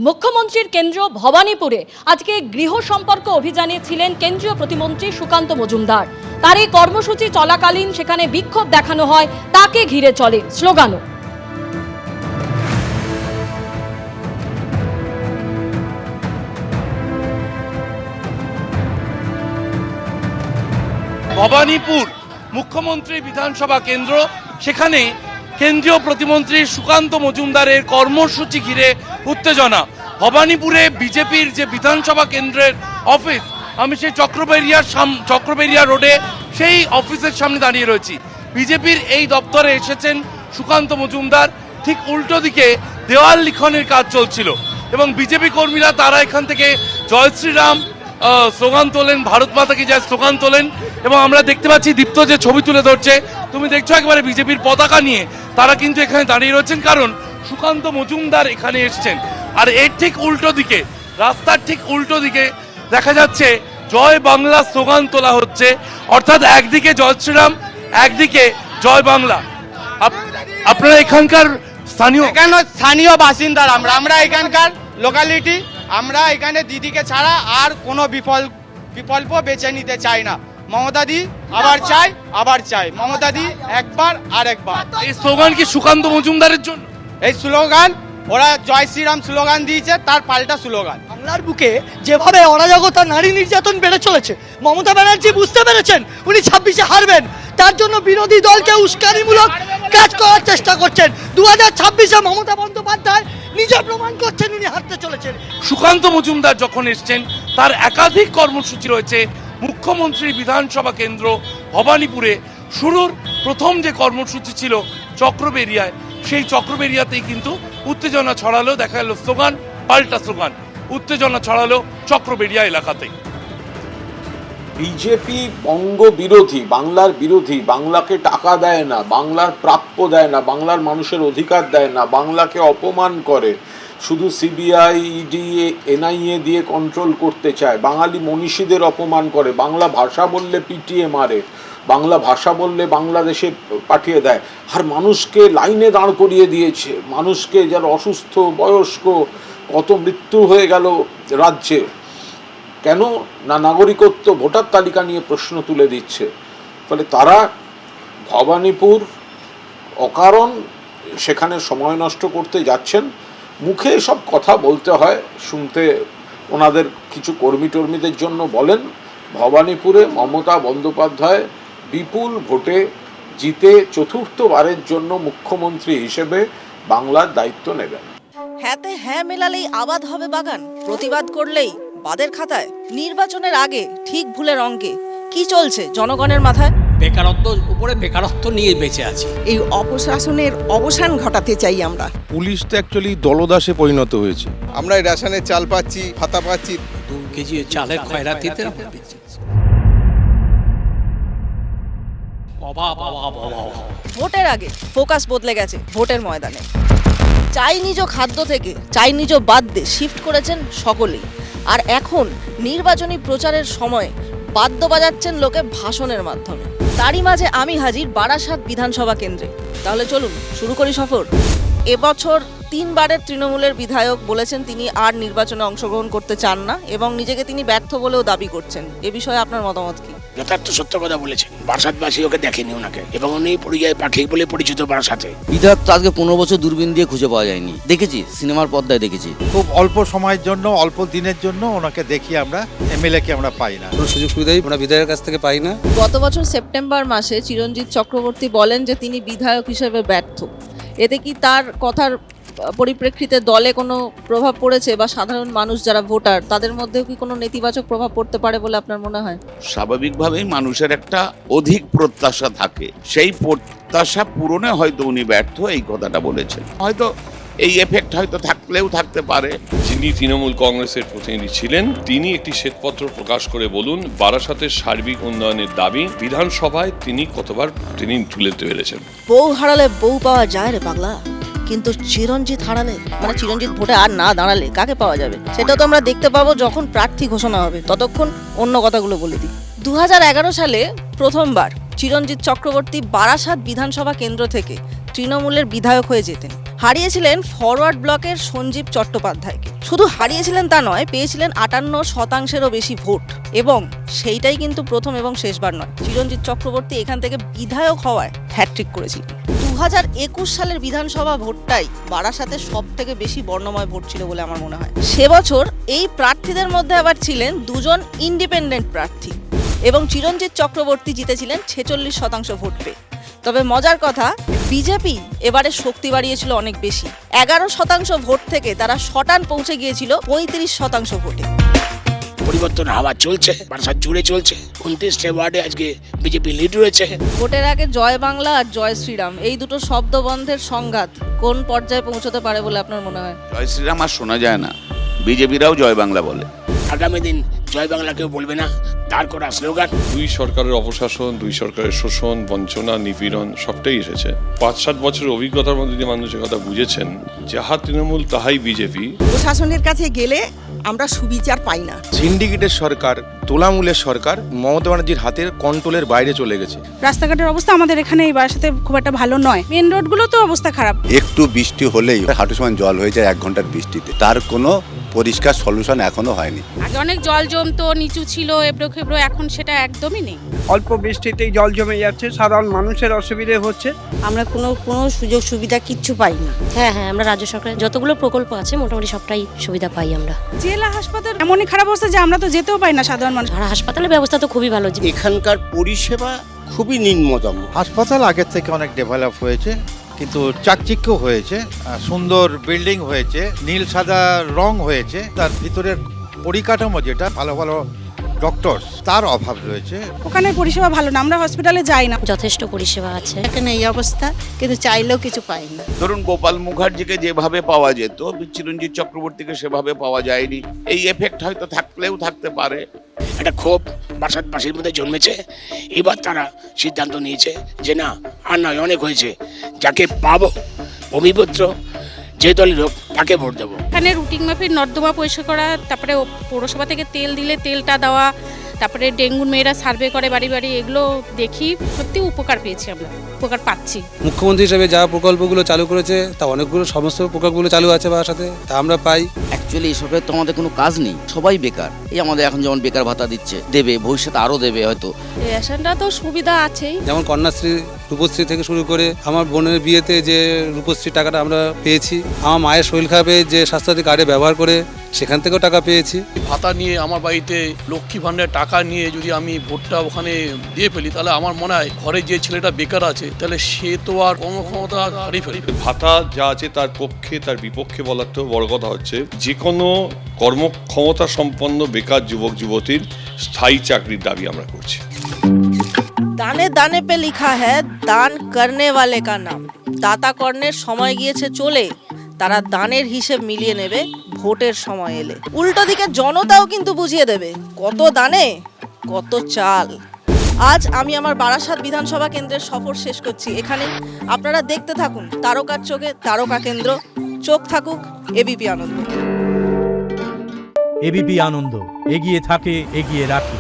মুখ্যমন্ত্রীর কেন্দ্র ভবানীপুরে আজকে গৃহ সম্পর্ক অভিযানে ছিলেন কেন্দ্রীয় প্রতিমন্ত্রী সুকান্ত মজুমদার। তার এই কর্মসূচি চলাকালীন সেখানে বিক্ষোভ দেখানো হয়, তাকে ঘিরে চলে স্লোগানও। ভবানীপুর মুখ্যমন্ত্রী বিধানসভা কেন্দ্র, সেখানে কেন্দ্রীয় প্রতিমন্ত্রী সুকান্ত মজুমদারের কর্মসূচি ঘিরে উত্তেজনা। ভবানীপুরে বিজেপির যে বিধানসভা কেন্দ্রের অফিস, আমি সেই চক্রবেরিয়া রোডে সেই অফিসের সামনে দাঁড়িয়ে রয়েছি। বিজেপির এই দপ্তরে এসেছেন সুকান্ত মজুমদার। ঠিক উল্টো দিকে দেওয়াল লিখনের কাজ চলছিল এবং বিজেপি কর্মীরা তারা এখান থেকে জয় শ্রীরাম স্লোগান তোলেন, ভারত মাতা কি জয় স্লোগান তোলেন। এবং আমরা দেখতে পাচ্ছি দীপ্ত যে ছবি তুলে ধরছে, তুমি দেখছো একেবারে বিজেপির পতাকা নিয়ে তারা কিন্তু এখানে দাঁড়িয়ে রয়েছেন, কারণ সুকান্ত মজুমদার এখানে এসছেন। আর এর ঠিক উল্টো দিকে, রাস্তার ঠিক উল্টো দিকে দেখা যাচ্ছে জয় বাংলা স্লোগান তোলা হচ্ছে, অর্থাৎ একদিকে জয় শ্রীরাম, একদিকে জয় বাংলা। আপনারা এখানকার স্থানীয় বাসিন্দার, আমরা এখানকার লোকালিটি, আমরা এখানে দিদিকে ছাড়া আর কোনো বিকল্প বেছে নিতে চাই না। মমতাদি আবার চাই মমতাদি একবার আর একবার। এই স্লোগান কি সুকান্ত মজুমদারের জন্য? এই স্লোগান ওরা জয় শ্রীরাম স্লোগান দিয়েছে, তার পাল্টা স্লোগান। বাংলার বুকে যেভাবে অরাজকতা, নারী নির্যাতন বেড়ে চলেছে, মমতা ব্যানার্জি বুঝতে পেরেছেন উনি 26-এ হারবেন। তার জন্য বিরোধী দলকে উস্কানিমূলক কাজ করার চেষ্টা করছেন। 2026-এ মমতা বন্দ্যোপাধ্যায় নিজে প্রমাণ করছেন উনি হারতে চলেছেন। সুকান্ত মজুমদার যখন এসছেন, তার একাধিক কর্মসূচি রয়েছে। মুখ্যমন্ত্রী বিধানসভা কেন্দ্র ভবানীপুরে শুরুর প্রথম যে কর্মসূচি ছিল চক্রবেরিয়ায়, সেই চক্রবেরিয়াতেই কিন্তু উত্তেজনা ছড়ালো। দেখা গেল স্লোগান পাল্টা স্লোগান, উত্তেজনা ছড়ালো চক্রবেরিয়া এলাকাতে। বিজেপি বঙ্গ বিরোধী, বাংলার বিরোধী, বাংলাকে টাকা দেয় না, বাংলার প্রাপ্য দেয় না, বাংলার মানুষের অধিকার দেয় না, বাংলাকে অপমান করে, শুধু সিবিআই, ইডি, এনআইএ দিয়ে কন্ট্রোল করতে চায়, বাঙালি মনীষীদের অপমান করে, বাংলা ভাষা বললে পিটিয়ে মারে, বাংলা ভাষা বললে বাংলাদেশে পাঠিয়ে দেয়, আর মানুষকে লাইনে দাঁড় করিয়ে দিয়েছে। মানুষকে যারা অসুস্থ, বয়স্ক, কত মৃত্যু হয়ে গেল রাজ্যে, কেন না নাগরিকত্ব ভোটার তালিকা নিয়ে প্রশ্ন তুলে দিচ্ছে। ফলে তারা ভবানীপুর অকারণ সেখানে সময় নষ্ট করতে যাচ্ছেন। মুখে সব কথা বলতে হয়, শুনতে ওনাদের কিছু কর্মী টর্মীদের জন্য বলেন। ভবানীপুরে মমতা বন্দ্যোপাধ্যায় বিপুল ভোটে জিতে চতুর্থবারের জন্য মুখ্যমন্ত্রী হিসেবে বাংলার দায়িত্ব নেবেন। হ্যাঁতে হ্যাঁ মেলালেই আবাদ হবে বাগান, প্রতিবাদ করলেই বাদের খাতায়। নির্বাচনের আগে ঠিক ভুলের অঙ্কে কি চলছে জনগণের মাথায়? বেকারত্ব উপরে বেকারত্ব নিয়ে বেঁচে আছে। এই অপশাসনের অবসান ঘটাতে চাই আমরা। পুলিশ তো অ্যাকচুয়ালি দলদাসে পরিণত হয়েছে। আমরা রেশনের চাল পাচ্ছি, ভাতা পাচ্ছি, 2 কেজি চালের খয়রাতিতে ভোটের আগে ফোকাস বদলে গেছে ভোটের ময়দানে। চাই নিজ খাদ্য থেকে চাই নিজ বাদ্যে শিফট করেছেন সকলেই। আর এখন নির্বাচনী প্রচারের সময় বাদ্য বাজাচ্ছেন লোকে ভাষণের মাধ্যমে। তারই মাঝে আমি হাজির বারাসাত বিধানসভা কেন্দ্রে। তাহলে চলুন শুরু করি সফর। এবছর 3 বারের তৃণমূলের বিধায়ক বলেছেন তিনি আর নির্বাচনে অংশগ্রহণ করতে চান না এবং নিজেকে তিনি ব্যর্থ বলেও দাবি করছেন। এ বিষয়ে আপনার মতামত কি? যথার্থ সত্য কথা বলেছেন। বারাসাতবাসী ওকে দেখেনি ওনাকে, এবং উনি পরিযায়ী পাঠিয়ে বলে পরিচিত বারাসাতে। বিধায়ক তো আজকে 15 বছর দূরবীন দিয়ে খুঁজে পাওয়া যায়নি। দেখেছি সিনেমার পর্দায় দেখেছি। খুব অল্প সময়ের জন্য, অল্প দিনের জন্য ওনাকে দেখি আমরা, এমএলএ কে আমরা পাই না, কোনো সুযোগ সুবিধাই আমরা বিধায়কের কাছ থেকে পাই না। গত বছর সেপ্টেম্বর মাসে চিরঞ্জিত চক্রবর্তী বলেন যে তিনি বিধায়ক হিসেবে ব্যর্থ। এতে কি তার কথার পরিপ্রেক্ষিতে দলে কোনো প্রভাব পড়েছে, বা সাধারণ মানুষ যারা ভোটার তাদের মধ্যেও কি কোনো নেতিবাচক প্রভাব পড়তে পারে বলে আপনার মনে হয়? স্বাভাবিকভাবেই মানুষের একটা অধিক প্রত্যাশা থাকে, সেই প্রত্যাশা পূরণে হয়তো উনি ব্যর্থ, এই কথাটা বলেছেন। হয়তো এই এফেক্ট হয়তো থাকলেও থাকতে পারে। যিনি তৃণমূল কংগ্রেসের প্রতিনিধি ছিলেন, তিনি একটি শ্বেতপত্র প্রকাশ করে বলুন বারাসাতের সার্বিক উন্নয়নের দাবি বিধানসভায় তিনি কতবার তিনি তুলে ধরেছেন। বউ হারালে বউ পাওয়া যায় রে পাগলা, কিন্তু চিরঞ্জিত হারালে, মানে চিরঞ্জিত ভোটে আর না দাঁড়ালে কাকে পাওয়া যাবে সেটা তো আমরা দেখতে পাবো যখন প্রার্থী ঘোষণা হবে। ততক্ষণ অন্য কথাগুলো বলে দিই। 2011 সালে প্রথমবার চিরঞ্জিত চক্রবর্তী বারাসাত বিধানসভা কেন্দ্র থেকে তৃণমূলের বিধায়ক হয়ে যেতেন। হারিয়েছিলেন ফরওয়ার্ড ব্লকের সঞ্জীব চট্টোপাধ্যায়কে। শুধু হারিয়েছিলেন তা নয়, পেয়েছিলেন 58%-এরও বেশি ভোট। এবং সেইটাই কিন্তু প্রথম এবং শেষবার নয়, চিরঞ্জিত চক্রবর্তী এখান থেকে বিধায়ক হওয়ায় হ্যাট্রিক করেছিলেন। 2021 সালের বিধানসভা ভোটটাই বারাসাতের সব থেকে বেশি বর্ণময় ভোট ছিল বলে আমার মনে হয়। সে বছর এই প্রার্থীদের মধ্যে আবার ছিলেন দুজন ইন্ডিপেন্ডেন্ট প্রার্থী এবং চিরঞ্জিত চক্রবর্তী জিতেছিলেন 46% ভোট পেয়ে। তবে মজার কথা, বিজেপি এবারে শক্তি বাড়িয়েছিল অনেক বেশি। 11% ভোট থেকে তারা শটান পৌঁছে গিয়েছিল 35% ভোটে। পরিবর্তন হাওয়া চলছে, বারাসাত জুড়ে চলছে। 29টে ওয়ার্ডে আজকে বিজেপি লিড রয়েছে। ভোটের আগে জয় বাংলা আর জয় শ্রীরাম, এই দুটো শব্দবন্ধের সংঘাত কোন পর্যায়ে পৌঁছতে পারে বলে আপনার মনে হয়? জয় শ্রীরাম আর শোনা যায় না, বিজেপিরাও জয় বাংলা বলে। আগামী দিন জয় বাংলা কেউ বলবে না, দাঁড় করা স্লোগান। দুই সরকারের অপশাসন, দুই সরকারের শোষণ, বঞ্চনা, নিপীড়ন সবটাই এসেছে। 5-7 বছরের অভিজ্ঞতার মধ্যে দিয়ে মানুষের কথা বুঝেছেন, যাহা তৃণমূল তাহাই বিজেপি। প্রশাসনের কাছে গেলে আমরা সুবিচার পাই না। সিন্ডিকেটের সরকার, তোলামূলের সরকার মমতা ব্যানার্জির হাতের কন্ট্রোলের বাইরে চলে গেছে। রাস্তাঘাটের অবস্থা আমাদের এখানে এই বারাসাতে খুব একটা ভালো নয়। মেন রোডগুলো তো অবস্থা খারাপ। একটু বৃষ্টি হলেই হাঁটু সমান জল হয়ে যায় 1 ঘন্টার বৃষ্টিতে। তার কোনো পরিষ্কার সলিউশন এখনো হয়নি। আগে অনেক জল জমতো, নিচু ছিল, এবড়ো খেবড়ো, এখন সেটা একদমই নেই। অল্প বৃষ্টিতেই জল জমে যাচ্ছে, সাধারণ মানুষের অসুবিধে হচ্ছে। আমরা কোনো সুযোগ সুবিধা কিচ্ছু পাই না। হ্যাঁ, আমরা রাজ্য সরকারের যতগুলো প্রকল্প আছে মোটামুটি সবটাই সুবিধা পাই আমরা। জেলা হাসপাতাল এমনই খারাপ অবস্থা যে আমরা তো যেতেও পাই না সাধারণ মানুষ। আর হাসপাতালের ব্যবস্থা তো খুবই ভালো। এখানকার পরিষেবা খুবই নিম্নতম। হাসপাতাল আগের থেকে অনেক ডেভেলপ হয়েছে, কিন্তু চাকচিক্য হয়েছে, সুন্দর বিল্ডিং হয়েছে, নীল সাদা রং হয়েছে। তার ভিতরের পরিকাঠামো যেটা ভালো ভালো ডক্টর, তার অভাব রয়েছে। ওখানে পরিষেবা ভালো না, আমরা হসপিটালে যাই না। যথেষ্ট পরিষেবা আছে এখানে এই অবস্থা, কিন্তু চাইলেও কিছু পাই না। ধরুন গোপাল মুখার্জিকে যেভাবে পাওয়া যেত, চিরঞ্জিত চক্রবর্তীকে সেভাবে পাওয়া যায়নি। এই এফেক্ট হয়তো থাকলেও থাকতে পারে। একটা ক্ষোভ বারাসাতবাসীর মধ্যে জন্মেছে। এবার তারা সিদ্ধান্ত নিয়েছে যে না, আর নয়, অনেক হয়েছে। যাকে পাবো ভূমিপুত্র, যে দলের হোক, তাকে ভোট দেবো। এখানে রুটিন মাফিক নর্দমা পরিষ্কার করা, তারপরে পৌরসভা থেকে তেল দিলে তেলটা দেওয়া, তারপরে ডেঙ্গুর মেয়েরা সার্ভে করে বাড়ি বাড়ি, এগুলো দেখি সত্যি উপকার পেয়েছি, আমরা উপকার পাচ্ছি। মুখ্যমন্ত্রী হিসেবে যা প্রকল্পগুলো চালু করেছে তা অনেকগুলো সমস্ত প্রকল্পগুলো চালু আছে বারাসাতে, তা আমরা পাই। অ্যাকচুয়ালি এই সরকারের তো আমাদের কোনো কাজ নেই, সবাই বেকার। এই আমাদের এখন যেমন বেকার ভাতা দিচ্ছে, দেবে, ভবিষ্যতে আরও দেবে হয়তো। রেশনটা তো সুবিধা আছেই, যেমন কন্যাশ্রী, রূপশ্রী থেকে শুরু করে আমার বোনের বিয়েতে যে রূপশ্রী টাকাটা আমরা পেয়েছি, আমার মায়ের শরীর খারাপে যে স্বাস্থ্যসাথী কার্ডে ব্যবহার করে সেখান থেকেও টাকা পেয়েছি। ভাতা নিয়ে আমার বাড়িতে লক্ষ্মী ভাণ্ডারের টাকা নিয়ে যদি আমি ভোটটা ওখানে দিয়ে ফেলি, তাহলে আমার মনে হয় ঘরে যে ছেলেটা বেকার আছে, তাহলে সে তো আর কর্মক্ষমতা হারিয়ে ফেলবে। ভাতা যা আছে তার পক্ষে তার বিপক্ষে বলার তো বড় কথা হচ্ছে, যে কোনো কর্মক্ষমতা সম্পন্ন বেকার যুবক যুবতীর স্থায়ী চাকরির দাবি আমরা করছি। দানে দানে পে লিখা হ্যায় দান করনে ওয়ালে কা নাম। দাতা কর্ণের সময় গিয়েছে চলে, তারা দানের হিসেব মিলিয়ে নেবে ভোটের সময় এলে। উল্টো দিকে জনতাও কিন্তু বুঝিয়ে দেবে কত দানে কত চাল। আজ আমি আমার বারাসাত বিধানসভা কেন্দ্রের সফর শেষ করছি এখানে। আপনারা দেখতে থাকুন তারকার চোখে তারকা কেন্দ্র। চোখ থাকুক এবিপি আনন্দ। এবিপি আনন্দ, এগিয়ে থাকে, এগিয়ে রাখে।